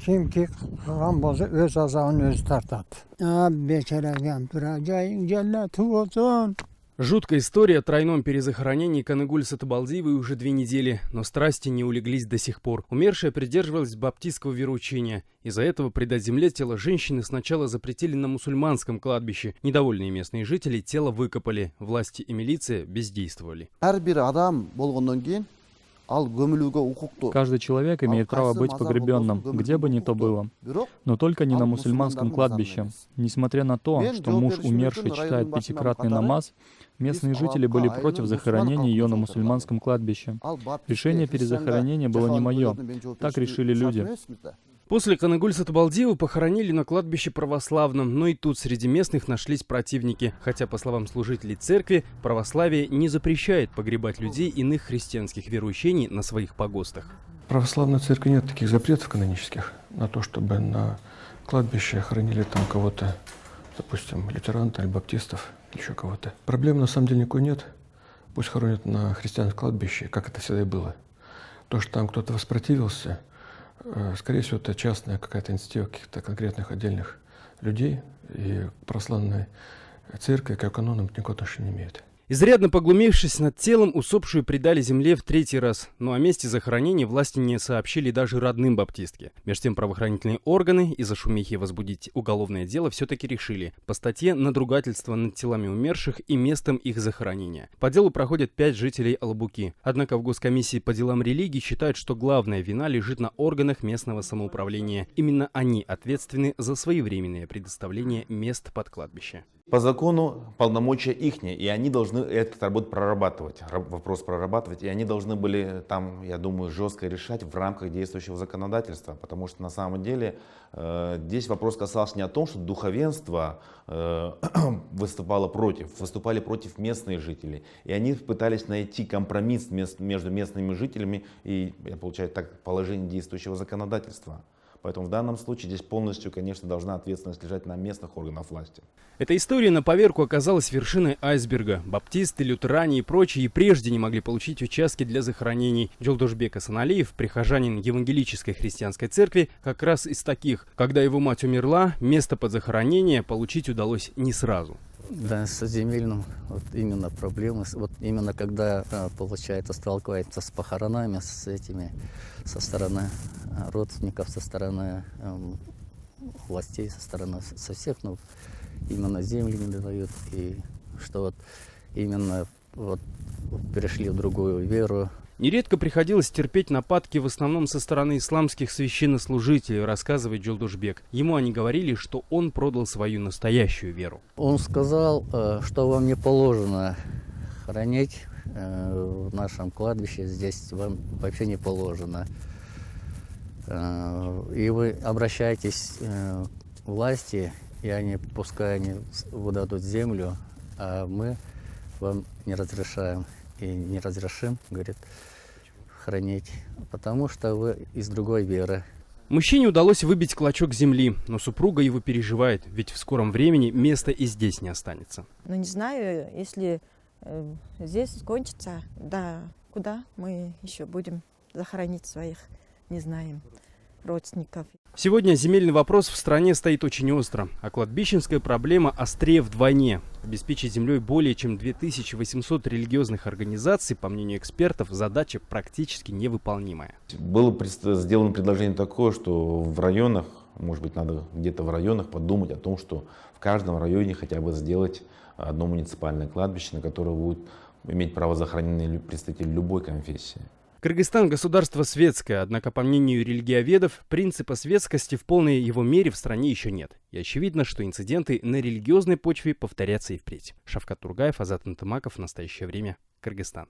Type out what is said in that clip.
Kimki qilgan bo'lsa o'z azobini o'zi tortadi. Bechoraga turar joying jannati bo'lsin. Жуткая история о тройном перезахоронении Каныгуль Сатыбалдиевой уже 2 недели, но страсти не улеглись до сих пор. Умершая придерживалась баптистского вероучения. Из-за этого предать земле тело женщины сначала запретили на мусульманском кладбище. Недовольные местные жители тело выкопали. Власти и милиция бездействовали. Каждый человек имеет право быть погребенным, где бы ни то было, но только не на мусульманском кладбище. Несмотря на то, что муж умерший читает 5-кратный намаз, местные жители были против захоронения ее на мусульманском кладбище. Решение перезахоронения было не мое, так решили люди. После Каныгуль Сатыбалдиеву похоронили на кладбище православном, но и тут среди местных нашлись противники. Хотя, по словам служителей церкви, православие не запрещает погребать людей иных христианских вероучений на своих погостах. В православной церкви нет таких запретов канонических на то, чтобы на кладбище хоронили там кого-то, допустим, лютеранов или баптистов, еще кого-то. Проблем на самом деле никакой нет. Пусть хоронят на христианском кладбище, как это всегда и было. То, что там кто-то воспротивился, скорее всего, это частная какая-то инициатива каких-то конкретных отдельных людей, и православная церковь к канонам никакого отношения не имеет. Изрядно поглумившись над телом, усопшую предали земле в 3-й раз. Но о месте захоронения власти не сообщили даже родным баптистки. Между тем правоохранительные органы из-за шумихи возбудить уголовное дело все-таки решили. По статье «Надругательство над телами умерших и местом их захоронения». По делу проходят 5 жителей Алабуки. Однако в Госкомиссии по делам религии считают, что главная вина лежит на органах местного самоуправления. Именно они ответственны за своевременное предоставление мест под кладбище. По закону полномочия ихние, и они должны этот работу прорабатывать, вопрос прорабатывать, и они должны были там, я думаю, жестко решать в рамках действующего законодательства, потому что на самом деле здесь вопрос касался не о том, что духовенство выступали против местные жители, и они пытались найти компромисс между местными жителями и, получается, так, положение действующего законодательства. Поэтому в данном случае здесь полностью, конечно, должна ответственность лежать на местных органах власти. Эта история на поверку оказалась вершиной айсберга. Баптисты, лютеране и прочие и прежде не могли получить участки для захоронений. Джолдушбек Асаналиев, прихожанин Евангелической христианской церкви, как раз из таких. Когда его мать умерла, место под захоронение получить удалось не сразу. Да, с земельным вот именно проблемы. Вот именно когда, получается, сталкивается с похоронами, с этими, со стороны родственников, со стороны властей, со всех, ну, именно земли не дают. И что вот именно вот перешли в другую веру. Нередко приходилось терпеть нападки в основном со стороны исламских священнослужителей, рассказывает Джолдушбек. Ему они говорили, что он продал свою настоящую веру. Он сказал, что вам не положено хоронить в нашем кладбище, здесь вам вообще не положено. И вы обращаетесь к власти, и они, пускай они выдадут землю, а мы вам не разрешаем и не разрешим, говорит, хранить, потому что вы из другой веры. Мужчине удалось выбить клочок земли, но супруга его переживает, ведь в скором времени места и здесь не останется. Ну не знаю, если здесь кончится, да, куда мы еще будем захоронить своих, не знаем, родственников. Сегодня земельный вопрос в стране стоит очень остро, а кладбищенская проблема острее вдвойне. Обеспечить землей более чем 2800 религиозных организаций, по мнению экспертов, задача практически невыполнимая. Было сделано предложение такое, что в районах, может быть, надо где-то в районах подумать о том, что в каждом районе хотя бы сделать одно муниципальное кладбище, на которое будут иметь право захоронения представители любой конфессии. Кыргызстан – государство светское, однако, по мнению религиоведов, принципа светскости в полной его мере в стране еще нет. И очевидно, что инциденты на религиозной почве повторятся и впредь. Шавкат Тургаев, Азат Антымаков. В настоящее время. Кыргызстан.